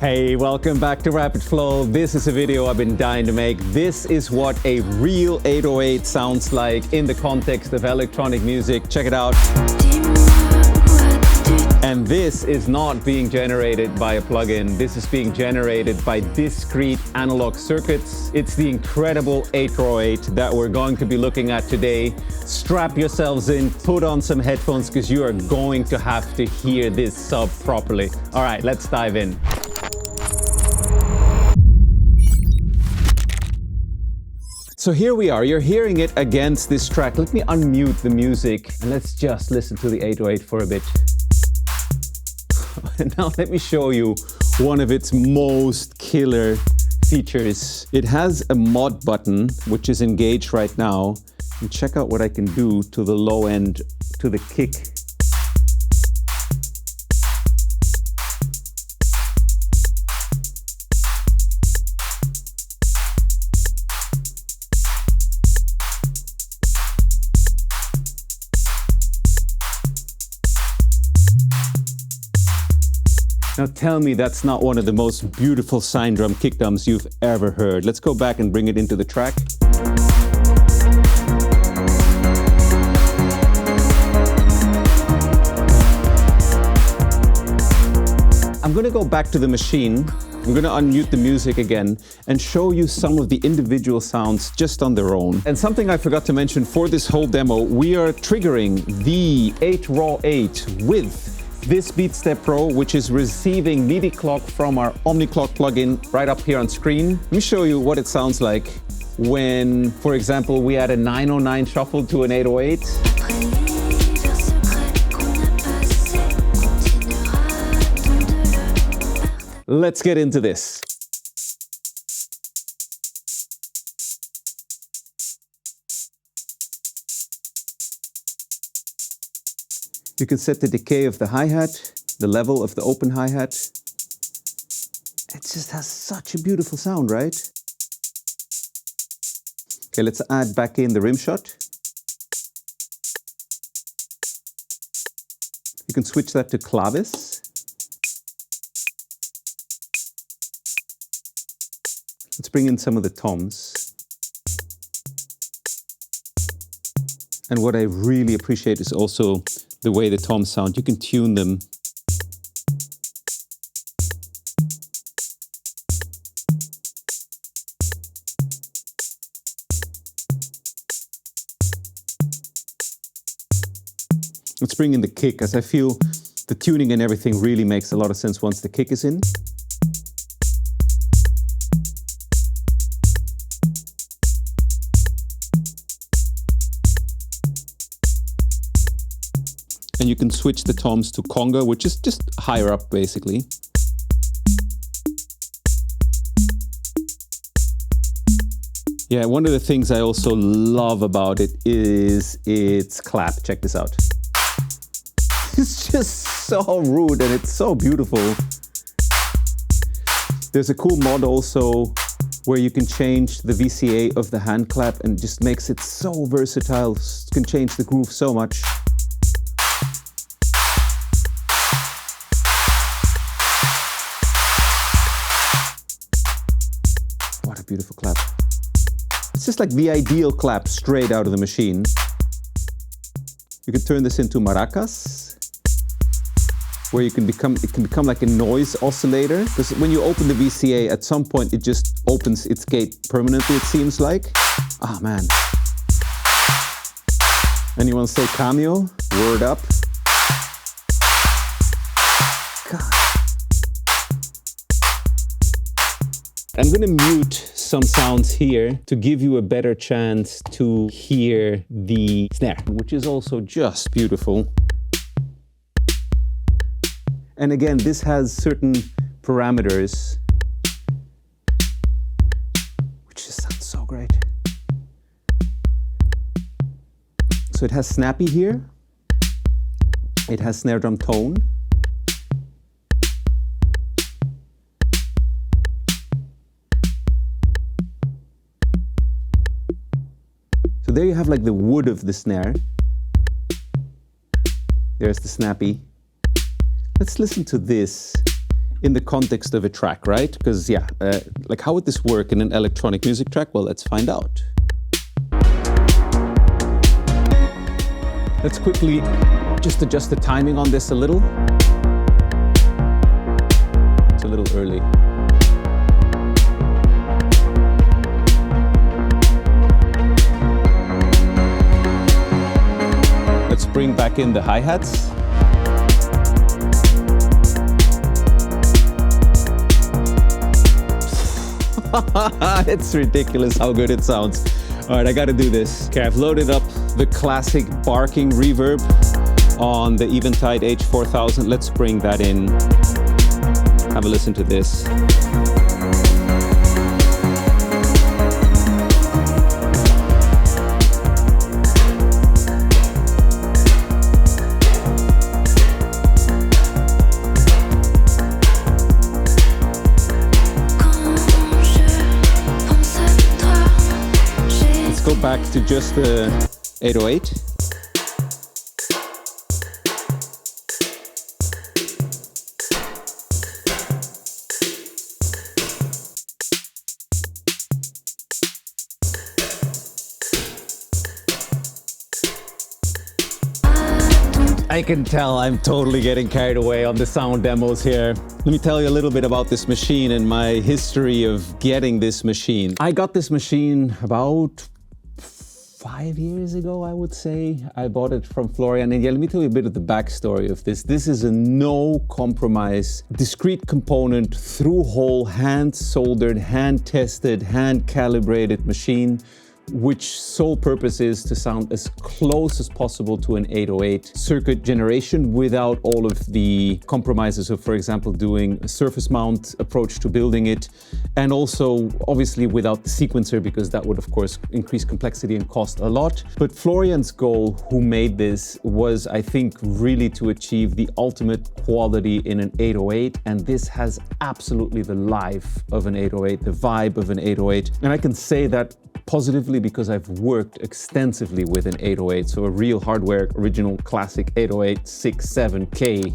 Hey, welcome back to Rapid Flow. This is a video I've been dying to make. This is what a real 808 sounds like in the context of electronic music. Check it out. And this is not being generated by a plugin. This is being generated by discrete analog circuits. It's the incredible 808 that we're going to be looking at today. Strap yourselves in, put on some headphones because you are going to have to hear this sub properly. All right, let's dive in. So here we are, you're hearing it against this track. Let me unmute the music and let's just listen to the 808 for a bit. And now let me show you one of its most killer features. It has a mod button, which is engaged right now. And check out what I can do to the low end, to the kick. Now tell me that's not one of the most beautiful sine drum kick drums you've ever heard. Let's go back and bring it into the track. I'm gonna go back to the machine. I'm gonna unmute the music again and show you some of the individual sounds just on their own. And something I forgot to mention for this whole demo, we are triggering the 808 with this BeatStep Pro, which is receiving MIDI clock from our OmniClock plugin right up here on screen. Let me show you what it sounds like when, for example, we add a 909 shuffle to an 808. Let's get into this. You can set the decay of the hi-hat, the level of the open hi-hat. It just has such a beautiful sound, right? Okay, let's add back in the rim shot. You can switch that to clavis. Let's bring in some of the toms. And what I really appreciate is also the way the toms sound. You can tune them. Let's bring in the kick, as I feel the tuning and everything really makes a lot of sense once the kick is in. And you can switch the toms to conga, which is just higher up, basically. Yeah, one of the things I also love about it is its clap. Check this out. It's just so rude and it's so beautiful. There's a cool mod also where you can change the VCA of the hand clap and just makes it so versatile. You can change the groove so much. What a beautiful clap. It's just like the ideal clap straight out of the machine. You can turn this into maracas, where it can become like a noise oscillator. Because when you open the VCA, at some point it just opens its gate permanently, it seems like. Ah, man. Anyone say cameo? Word up. God. I'm gonna mute some sounds here to give you a better chance to hear the snare, which is also just beautiful. And again, this has certain parameters, which just sounds so great. So it has snappy here. It has snare drum tone. So there you have like the wood of the snare. There's the snappy. Let's listen to this. in the context of a track, right? Because yeah, like how would this work in an electronic music track? Well, let's find out. Let's quickly just adjust the timing on this a little. It's a little early. Let's bring back in the hi-hats. It's ridiculous how good it sounds. All right, I gotta do this. Okay, I've loaded up the classic barking reverb on the Eventide H4000. Let's bring that in. Have a listen to this. Go back to just the 808. I can tell I'm totally getting carried away on the sound demos here. Let me tell you a little bit about this machine and my history of getting this machine. I got this machine about 5 years ago, I would say. I bought it from Florian. And yeah, let me tell you a bit of the backstory of this. This is a no compromise, discrete component, through-hole, hand-soldered, hand-tested, hand-calibrated machine, which sole purpose is to sound as close as possible to an 808 circuit generation without all of the compromises of, for example, doing a surface mount approach to building it, and also obviously without the sequencer, because that would of course increase complexity and cost a lot. But Florian's goal, who made this, was I think really to achieve the ultimate quality in an 808, and this has absolutely the life of an 808, the vibe of an 808. And I can say that positively because I've worked extensively with an 808, so a real hardware, original classic 808 6-7K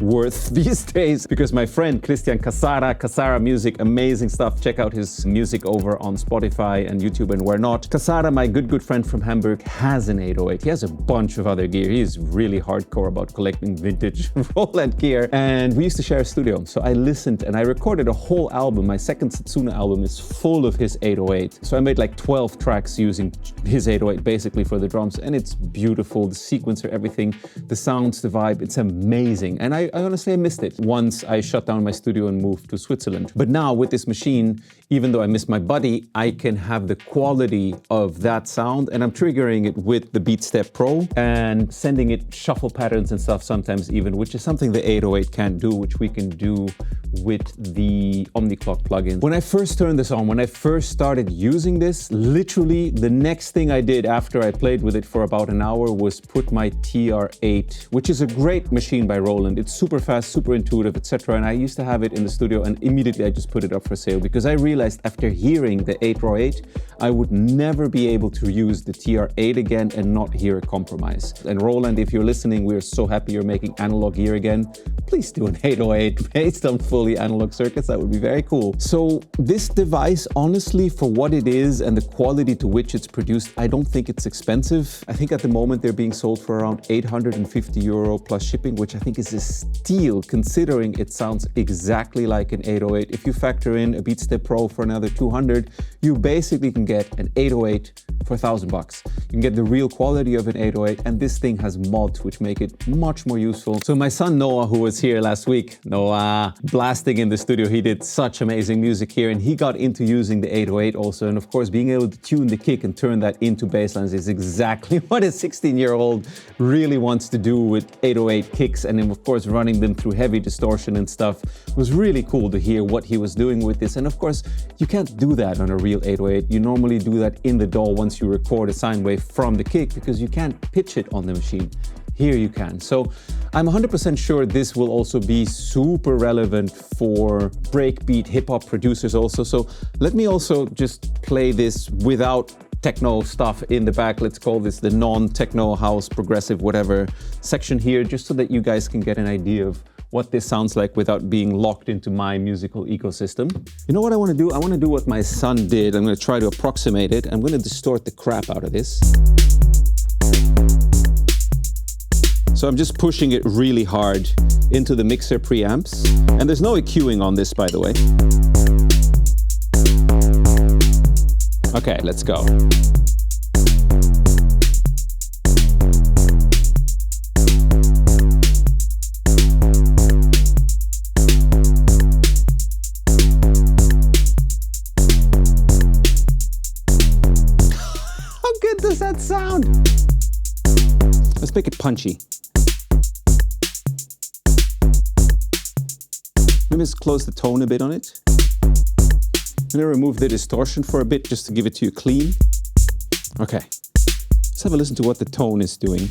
worth these days, because my friend Christian Casara Music, amazing stuff. Check out his music over on Spotify and YouTube and where not. Casara, my good friend from Hamburg, has an 808. He has a bunch of other gear. He's really hardcore about collecting vintage Roland gear, and we used to share a studio. So I listened and I recorded a whole album. My second Setsuna album is full of his 808. So I made like 12 tracks using his 808 basically for the drums, and it's beautiful. The sequencer, everything, the sounds, the vibe, it's amazing. And I honestly missed it once I shut down my studio and moved to Switzerland. But now with this machine, even though I miss my buddy, I can have the quality of that sound, and I'm triggering it with the BeatStep Pro and sending it shuffle patterns and stuff sometimes even, which is something the 808 can't do, which we can do with the OmniClock plugin. When I first turned this on, when I first started using this, literally the next thing I did after I played with it for about an hour was put my TR-8, which is a great machine by Roland. It's super fast, super intuitive, etc. And I used to have it in the studio, and immediately I just put it up for sale because I realized after hearing the 808, I would never be able to use the TR-8 again and not hear a compromise. And Roland, if you're listening, we're so happy you're making analog gear again. Please do an 808 based on fully analog circuits. That would be very cool. So this device, honestly, for what it is and the quality to which it's produced, I don't think it's expensive. I think at the moment they're being sold for around 850 euro plus shipping, which I think is a steal considering it sounds exactly like an 808. If you factor in a BeatStep Pro for another 200, you basically can get an 808 for $1,000. You can get the real quality of an 808, and this thing has mods which make it much more useful. So my son Noah, who was here last week, Noah, blasting in the studio, he did such amazing music here, and he got into using the 808 also. And of course, being able to tune the kick and turn that into bass lines is exactly what a 16-year-old really wants to do with 808 kicks. And then of course, running them through heavy distortion and stuff was really cool to hear what he was doing with this. And of course, you can't do that on a real 808. You normally do that in the DAW once you record a sine wave from the kick, because you can't pitch it on the machine. Here you can. So I'm 100% sure this will also be super relevant for breakbeat hip-hop producers also. So let me also just play this without techno stuff in the back. Let's call this the non-techno house progressive whatever section here, just so that you guys can get an idea of what this sounds like without being locked into my musical ecosystem. You know what I want to do? I want to do what my son did. I'm going to try to approximate it. I'm going to distort the crap out of this. So I'm just pushing it really hard into the mixer preamps. And there's no EQing on this, by the way. Okay, let's go. How good does that sound? Let's make it punchy. Let me just close the tone a bit on it. I'm going to remove the distortion for a bit just to give it to you clean. Okay, let's have a listen to what the tone is doing.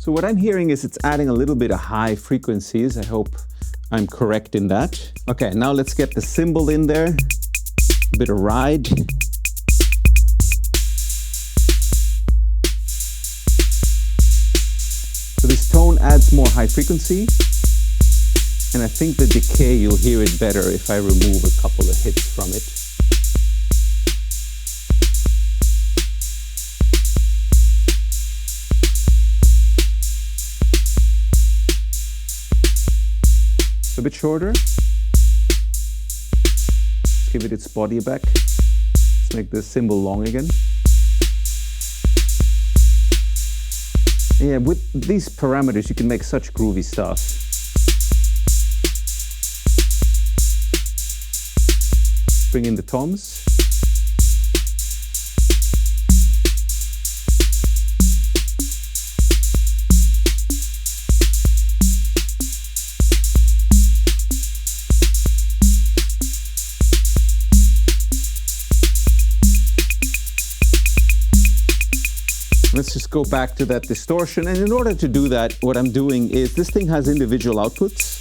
So what I'm hearing is it's adding a little bit of high frequencies. I hope I'm correct in that. Okay, now let's get the cymbal in there. A bit of ride. So this tone adds more high frequency. And I think the decay, you'll hear it better if I remove a couple of hits from it. A bit shorter. Let's give it its body back. Let's make the cymbal long again. Yeah, with these parameters you can make such groovy stuff. Bring in the toms. Let's just go back to that distortion. And in order to do that, what I'm doing is this thing has individual outputs.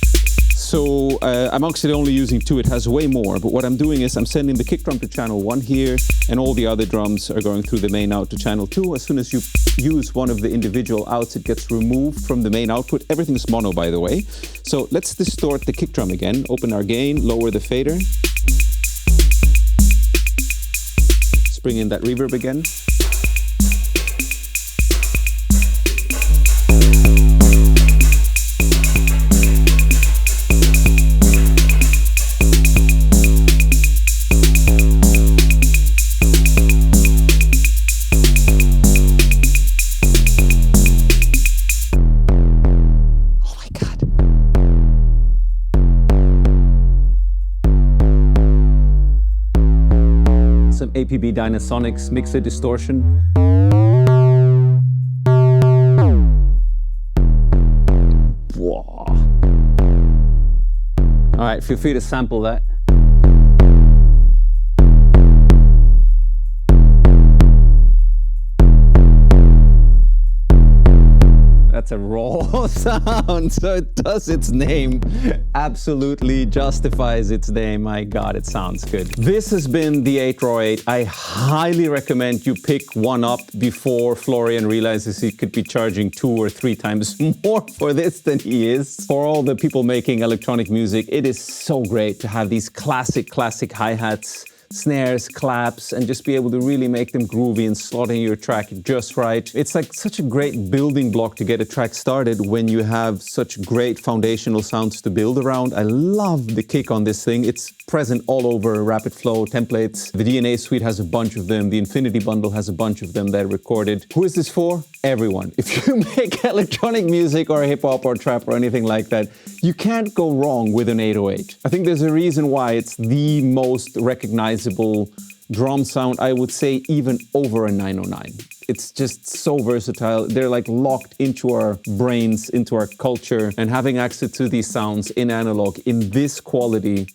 So I'm actually only using 2. It has way more. But what I'm doing is I'm sending the kick drum to channel 1 here, and all the other drums are going through the main out to channel 2. As soon as you use one of the individual outs, it gets removed from the main output. Everything's mono, by the way. So let's distort the kick drum again. Open our gain, lower the fader. Let's bring in that reverb again. Some APB Dynasonics mixer distortion. Whoa. All right, feel free to sample that. That's a raw sound, so it does its name. Absolutely justifies its name. My God, it sounds good. This has been the 808. I highly recommend you pick one up before Florian realizes he could be charging 2 or 3 times more for this than he is. For all the people making electronic music, it is so great to have these classic hi-hats, snares, claps, and just be able to really make them groovy and slot in your track just right. It's like such a great building block to get a track started when you have such great foundational sounds to build around. I love the kick on this thing. It's present all over Rapid Flow templates. The DNA suite has a bunch of them. The Infinity Bundle has a bunch of them that are recorded. Who is this for? Everyone. If you make electronic music or hip hop or trap or anything like that, you can't go wrong with an 808. I think there's a reason why it's the most recognizable drum sound, I would say even over a 909. It's just so versatile. They're like locked into our brains, into our culture, and having access to these sounds in analog in this quality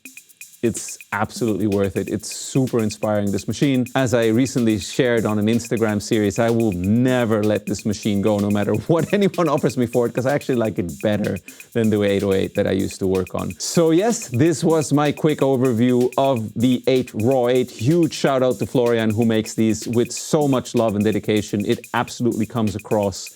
it's absolutely worth it. It's super inspiring, this machine. As I recently shared on an Instagram series, I will never let this machine go no matter what anyone offers me for it, because I actually like it better than the 808 that I used to work on. So yes, this was my quick overview of the RAW8. Huge shout out to Florian, who makes these with so much love and dedication. It absolutely comes across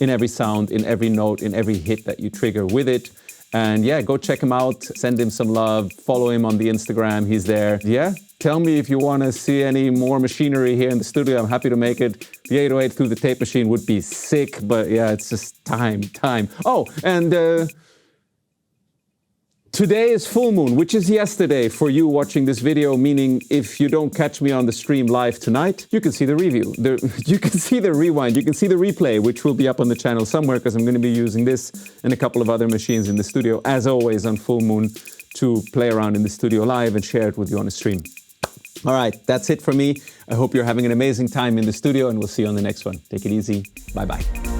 in every sound, in every note, in every hit that you trigger with it. And yeah, go check him out, send him some love, follow him on the Instagram, he's there. Yeah, tell me if you want to see any more machinery here in the studio, I'm happy to make it. The 808 through the tape machine would be sick, but yeah, it's just time. Oh, and today is full moon, which is yesterday for you watching this video, meaning if you don't catch me on the stream live tonight, you can see the review. You can see the rewind, you can see the replay, which will be up on the channel somewhere, because I'm going to be using this and a couple of other machines in the studio, as always on full moon, to play around in the studio live and share it with you on the stream. All right, that's it for me. I hope you're having an amazing time in the studio, and we'll see you on the next one. Take it easy. Bye-bye.